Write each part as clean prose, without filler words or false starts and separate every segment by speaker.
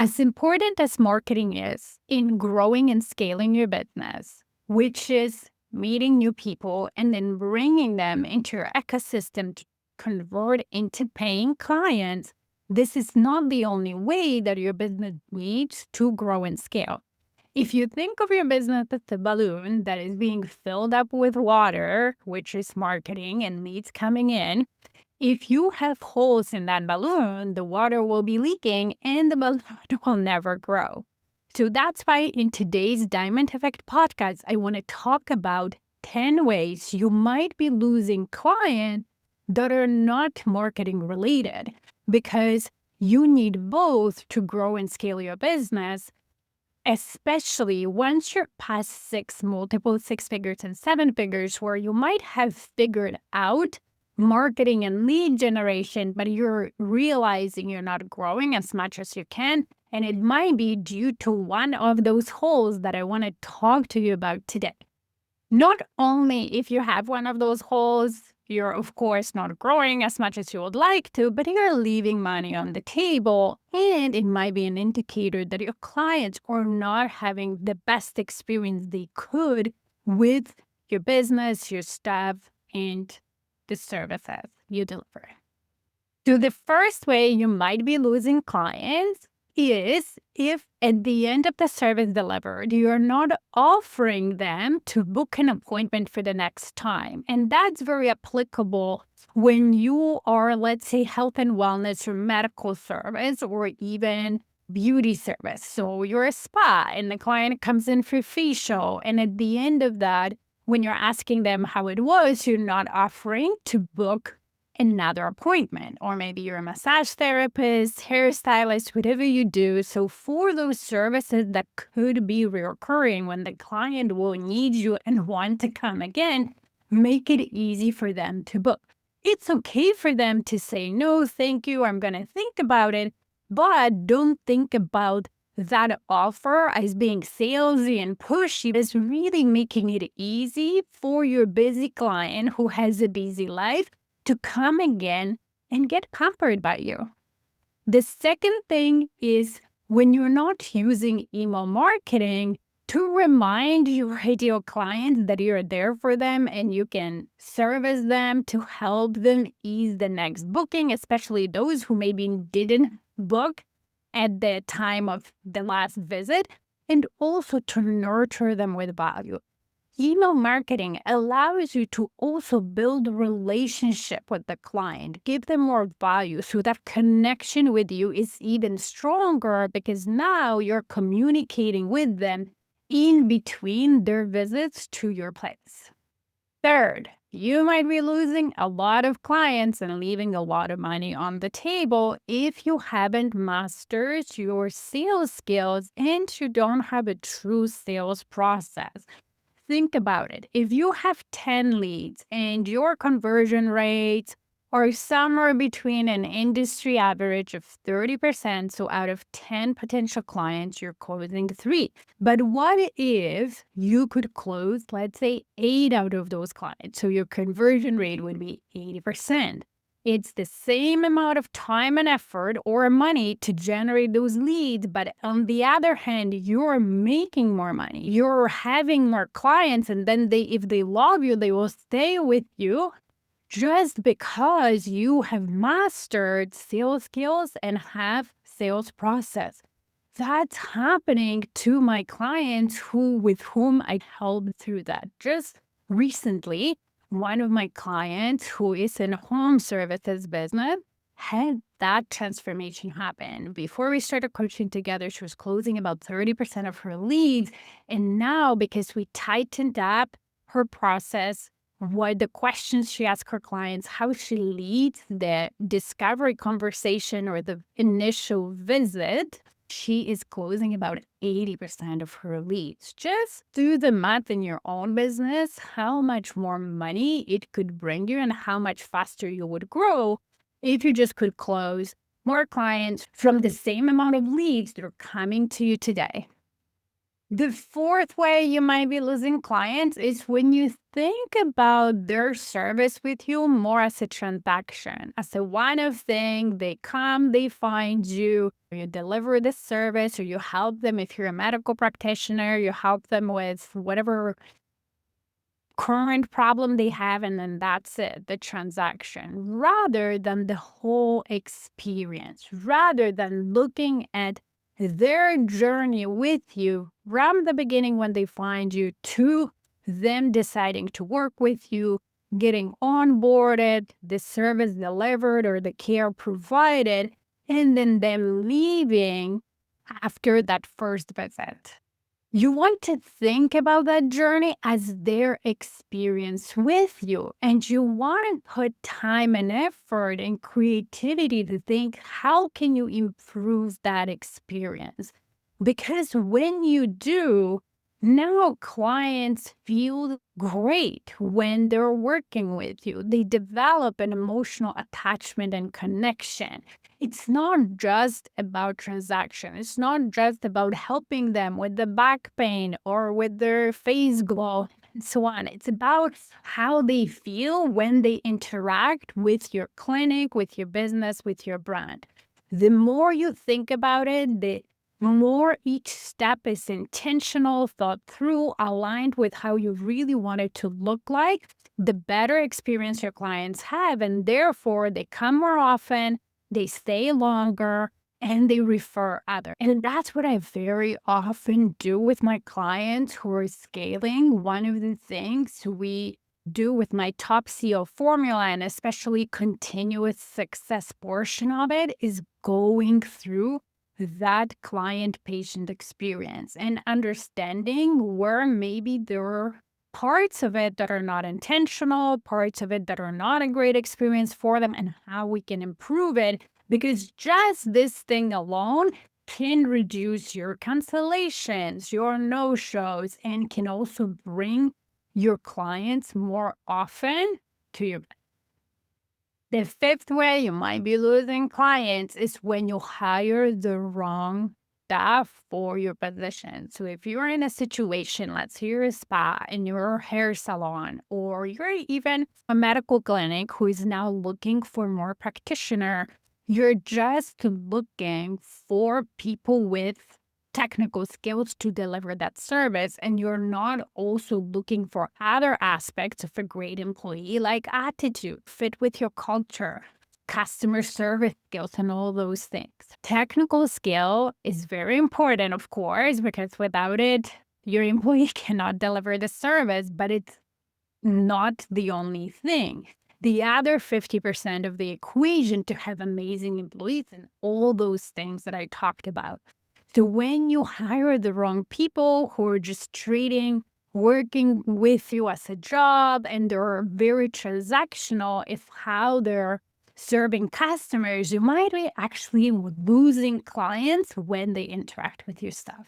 Speaker 1: As important as marketing is in growing and scaling your business, which is meeting new people and then bringing them into your ecosystem to convert into paying clients, this is not the only way that your business needs to grow and scale. If you think of your business as a balloon that is being filled up with water, which is marketing and leads coming in, if you have holes in that balloon, the water will be leaking and the balloon will never grow. So that's why in today's Diamond Effect podcast, I want to talk about 10 ways you might be losing clients that are not marketing related, because you need both to grow and scale your business, especially once you're past multiple six figures and seven figures, where you might have figured out marketing and lead generation, but you're realizing you're not growing as much as you can. And it might be due to one of those holes that I want to talk to you about today. Not only if you have one of those holes, you're of course not growing as much as you would like to, but you're leaving money on the table. And it might be an indicator that your clients are not having the best experience they could with your business, your staff, and the services you deliver. So the first way you might be losing clients is if at the end of the service delivered, you're not offering them to book an appointment for the next time. And that's very applicable when you are, let's say, health and wellness or medical service or even beauty service. So you're a spa and the client comes in for facial. And at the end of that, when you're asking them how it was, you're not offering to book another appointment. Or maybe you're a massage therapist, hairstylist, whatever you do. So for those services that could be recurring when the client will need you and want to come again, make it easy for them to book. It's okay for them to say, no, thank you, I'm going to think about it. But don't think about that offer as being salesy and pushy. Is really making it easy for your busy client who has a busy life to come again and get pampered by you. The second thing is when you're not using email marketing to remind your ideal clients that you're there for them and you can service them to help them ease the next booking, especially those who maybe didn't book at the time of the last visit, and also to nurture them with value. Email marketing allows you to also build a relationship with the client, give them more value so that connection with you is even stronger because now you're communicating with them in between their visits to your place. Third, you might be losing a lot of clients and leaving a lot of money on the table if you haven't mastered your sales skills and you don't have a true sales process. Think about it. If you have 10 leads and your conversion rates are somewhere between an industry average of 30%, so out of 10 potential clients, you're closing 3. But what if you could close, let's say, 8 out of those clients? So your conversion rate would be 80%. It's the same amount of time and effort or money to generate those leads, but on the other hand, you're making more money. You're having more clients, and then if they love you, they will stay with you just because you have mastered sales skills and have sales process. That's happening to my clients with whom I helped through that. Just recently, one of my clients who is in home services business had that transformation happen. Before we started coaching together, she was closing about 30% of her leads. And now, because we tightened up her process, what the questions she asks her clients, how she leads the discovery conversation or the initial visit, she is closing about 80% of her leads. Just do the math in your own business, how much more money it could bring you and how much faster you would grow if you just could close more clients from the same amount of leads that are coming to you today. The fourth way you might be losing clients is when you think about their service with you more as a transaction, as a one-off thing. They come, they find you, you deliver the service, or you help them. If you're a medical practitioner, you help them with whatever current problem they have, and then that's it, the transaction, rather than the whole experience, rather than looking at their journey with you from the beginning when they find you to them deciding to work with you, getting onboarded, the service delivered or the care provided, and then them leaving after that first visit. You want to think about that journey as their experience with you. And you want to put time and effort and creativity to think, how can you improve that experience? Because when you do, now clients feel great when they're working with you. They develop an emotional attachment and connection. It's not just about transaction. It's not just about helping them with the back pain or with their face glow and so on. It's about how they feel when they interact with your clinic, with your business, with your brand. The more you think about it, the more each step is intentional, thought through, aligned with how you really want it to look like, the better experience your clients have. And therefore, they come more often, they stay longer, and they refer others. And that's what I very often do with my clients who are scaling. One of the things we do with my top CEO formula, and especially continuous success portion of it, is going through that client patient experience and understanding where maybe there are parts of it that are not intentional, parts of it that are not a great experience for them, and how we can improve it. Because just this thing alone can reduce your cancellations, your no shows, and can also bring your clients more often to your. The fifth way you might be losing clients is when you hire the wrong staff for your position. So if you're in a situation, let's say you're a spa and you're a hair salon, or you're even a medical clinic who is now looking for more practitioner, you're just looking for people with technical skills to deliver that service, and you're not also looking for other aspects of a great employee like attitude, fit with your culture, customer service skills, and all those things. Technical skill is very important, of course, because without it, your employee cannot deliver the service, but it's not the only thing. The other 50% of the equation to have amazing employees and all those things that I talked about. So when you hire the wrong people who are just working with you as a job, and they're very transactional if how they're serving customers, you might be actually losing clients when they interact with your stuff.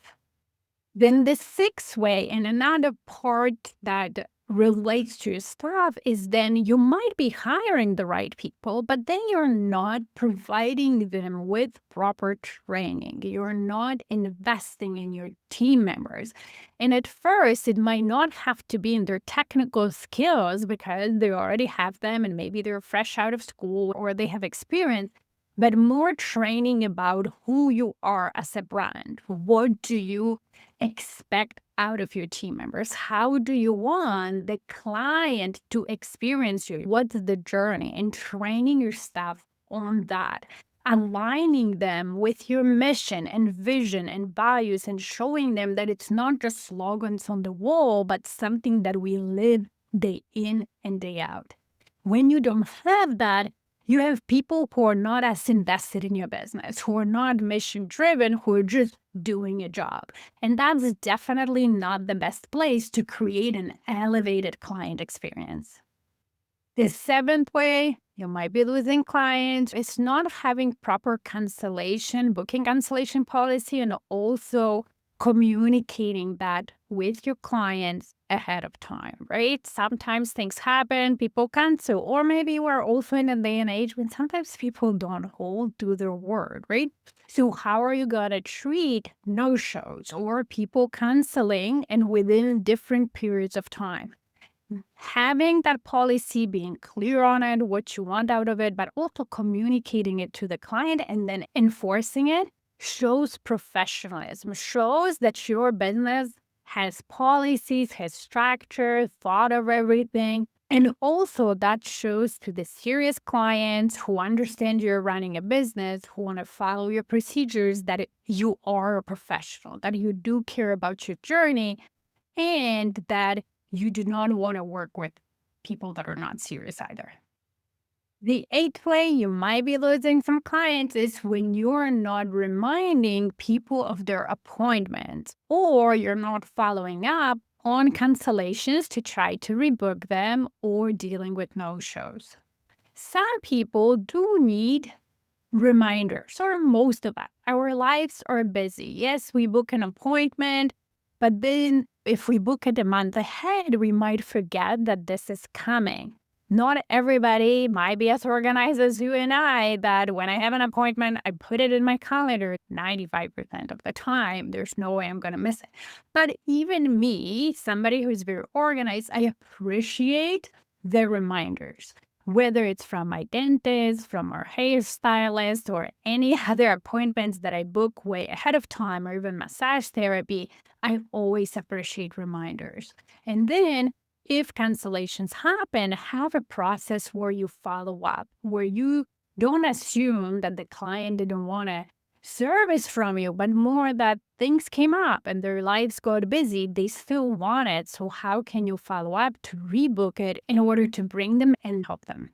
Speaker 1: Then the sixth way, and another part that relates to your staff, is then you might be hiring the right people, but then you're not providing them with proper training. You're not investing in your team members. And at first, it might not have to be in their technical skills because they already have them and maybe they're fresh out of school or they have experience, but more training about who you are as a brand. What do you expect out of your team members? How do you want the client to experience you? What's the journey? And training your staff on that, aligning them with your mission and vision and values, and showing them that it's not just slogans on the wall, but something that we live day in and day out. When you don't have that, you have people who are not as invested in your business, who are not mission driven, who are just doing a job. And that's definitely not the best place to create an elevated client experience. The seventh way you might be losing clients is not having proper booking cancellation policy, and also communicating that with your clients ahead of time, right? Sometimes things happen, people cancel, or maybe we're also in a day and age when sometimes people don't hold to their word, right? So, how are you going to treat no shows or people canceling and within different periods of time? Having that policy, being clear on it, what you want out of it, but also communicating it to the client and then enforcing it shows professionalism, shows that your business has policies, has structure, thought of everything. And also, that shows to the serious clients who understand you're running a business, who want to follow your procedures, that you are a professional, that you do care about your journey, and that you do not want to work with people that are not serious either. The eighth way you might be losing some clients is when you're not reminding people of their appointments or you're not following up on cancellations to try to rebook them or dealing with no shows. Some people do need reminders, or most of us. Our lives are busy. Yes, we book an appointment, but then if we book it a month ahead, we might forget that this is coming. Not everybody might be as organized as you and I, that when I have an appointment, I put it in my calendar 95% of the time. There's no way I'm going to miss it. But even me, somebody who's very organized, I appreciate the reminders, whether it's from my dentist, from our hairstylist, or any other appointments that I book way ahead of time, or even massage therapy. I always appreciate reminders. And then if cancellations happen, have a process where you follow up, where you don't assume that the client didn't want a service from you, but more that things came up and their lives got busy. They still want it. So, how can you follow up to rebook it in order to bring them and help them?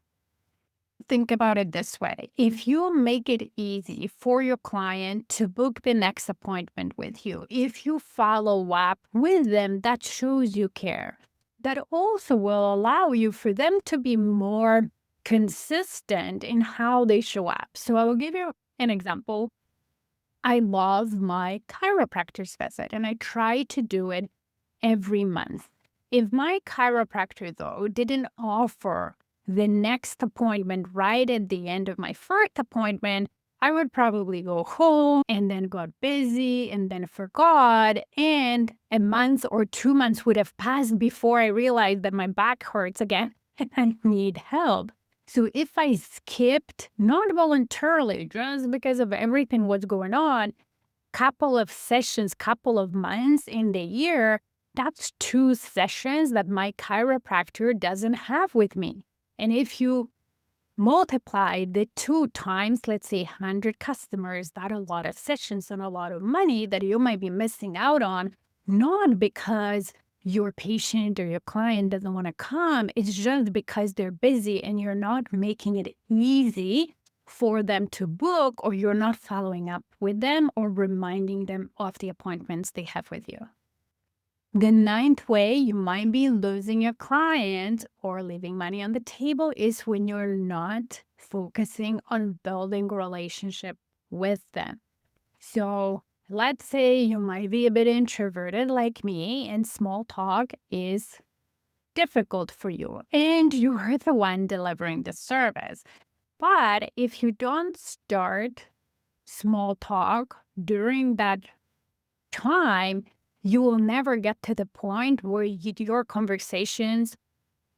Speaker 1: Think about it this way. If you make it easy for your client to book the next appointment with you, if you follow up with them, that shows you care. That also will allow you for them to be more consistent in how they show up. So I will give you an example. I love my chiropractor's visit and I try to do it every month. If my chiropractor, though, didn't offer the next appointment right at the end of my first appointment, I would probably go home and then got busy and then forgot. And a month or 2 months would have passed before I realized that my back hurts again and I need help. So if I skipped, not voluntarily, just because of everything what's going on, couple of sessions, couple of months in the year, that's 2 sessions that my chiropractor doesn't have with me. And if you multiply the 2 times, let's say 100 customers, that's a lot of sessions and a lot of money that you might be missing out on, not because your patient or your client doesn't want to come. It's just because they're busy and you're not making it easy for them to book, or you're not following up with them or reminding them of the appointments they have with you. The ninth way you might be losing your client or leaving money on the table is when you're not focusing on building a relationship with them. So let's say you might be a bit introverted like me, and small talk is difficult for you, and you're the one delivering the service. But if you don't start small talk during that time, you will never get to the point where your conversations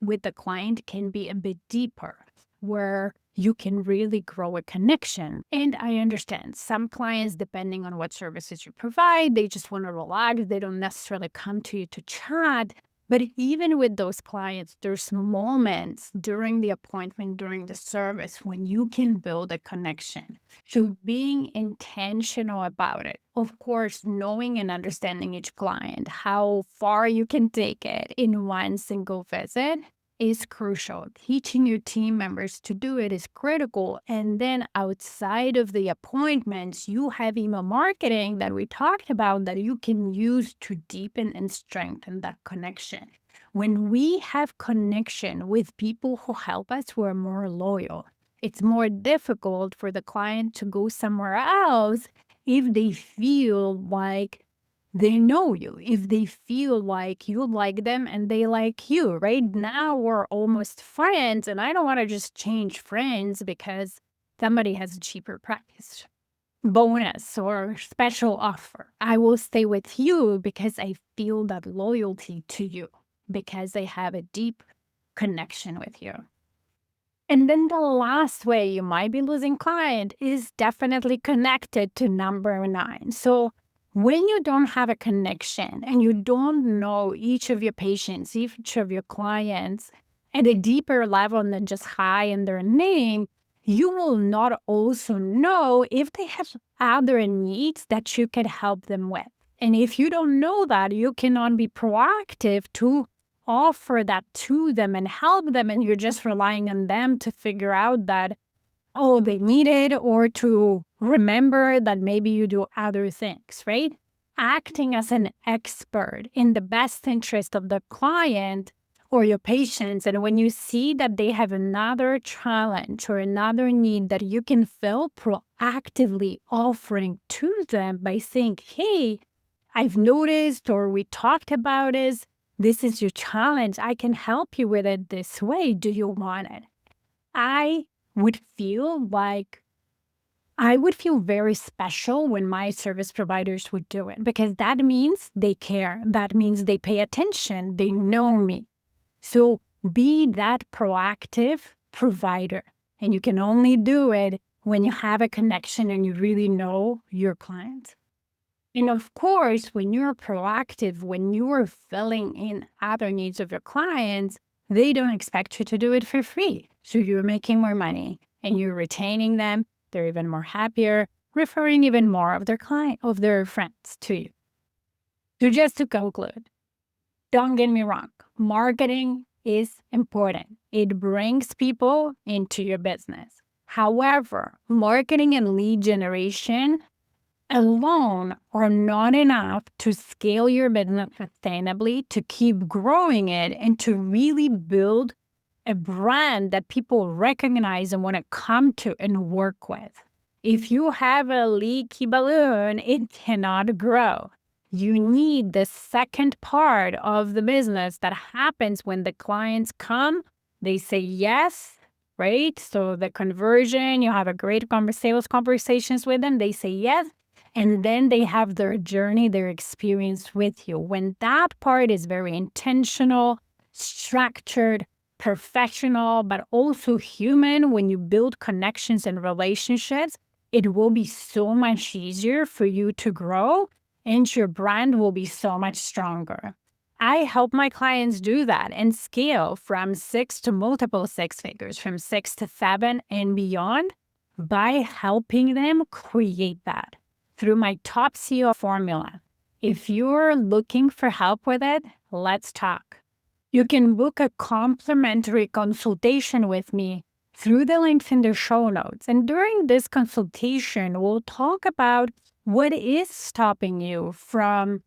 Speaker 1: with the client can be a bit deeper, where you can really grow a connection. And I understand some clients, depending on what services you provide, they just want to relax. They don't necessarily come to you to chat. But even with those clients, there's moments during the appointment, during the service, when you can build a connection. So being intentional about it, of course, knowing and understanding each client, how far you can take it in one single visit is crucial. Teaching your team members to do it is critical. And then outside of the appointments, you have email marketing that we talked about that you can use to deepen and strengthen that connection. When we have connection with people who help us, we're more loyal. It's more difficult for the client to go somewhere else if they feel like they know you, if they feel like you like them and they like you. Right now, we're almost friends, and I don't want to just change friends because somebody has a cheaper price, bonus, or special offer. I will stay with you because I feel that loyalty to you, because I have a deep connection with you. And then the last way you might be losing client is definitely connected to number 9. So when you don't have a connection and you don't know each of your patients, each of your clients at a deeper level than just hi and their name, you will not also know if they have other needs that you can help them with. And if you don't know that, you cannot be proactive to offer that to them and help them, and you're just relying on them to figure out that, oh, they need it, or to remember that maybe you do other things, right? Acting as an expert in the best interest of the client or your patients, and when you see that they have another challenge or another need that you can fill, proactively offering to them by saying, hey, I've noticed, or we talked about this is your challenge. I can help you with it this way. Do you want it? I would feel very special when my service providers would do it, because that means they care. That means they pay attention. They know me. So be that proactive provider. And you can only do it when you have a connection and you really know your clients. And of course, when you're proactive, when you're filling in other needs of your clients, they don't expect you to do it for free. So you're making more money and you're retaining them. They're even more happier, referring even more of their friends to you. So just to conclude, don't get me wrong, marketing is important. It brings people into your business. However, marketing and lead generation alone are not enough to scale your business sustainably, to keep growing it, and to really build a brand that people recognize and want to come to and work with. If you have a leaky balloon, it cannot grow. You need the second part of the business that happens when the clients come, they say yes, right? So the conversion, you have a great sales conversations with them, they say yes, and then they have their journey, their experience with you. When that part is very intentional, structured, professional, but also human, when you build connections and relationships, it will be so much easier for you to grow and your brand will be so much stronger. I help my clients do that and scale from 6 to multiple 6 figures, from 6 to 7 and beyond, by helping them create that through my top CEO formula. If you're looking for help with it, let's talk. You can book a complimentary consultation with me through the links in the show notes. And during this consultation, we'll talk about what is stopping you from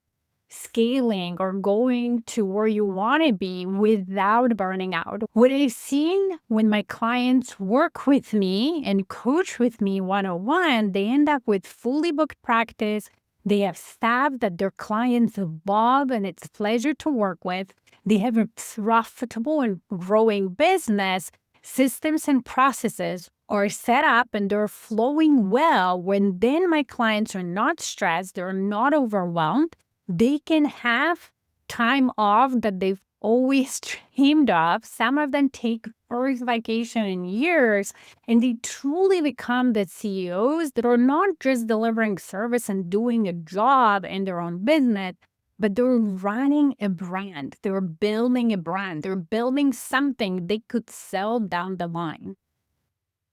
Speaker 1: scaling or going to where you want to be without burning out. What I've seen when my clients work with me and coach with me one-on-one, they end up with fully booked practice. They have staff that their clients love and it's a pleasure to work with. They have a profitable and growing business. Systems and processes are set up and they're flowing well. When then my clients are not stressed, they're not overwhelmed, they can have time off that they've always dreamed of. Some of them take first vacation in years, and they truly become the CEOs that are not just delivering service and doing a job in their own business, but they're running a brand. They're building a brand. They're building something they could sell down the line.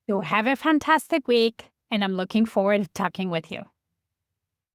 Speaker 1: So have a fantastic week, and I'm looking forward to talking with you.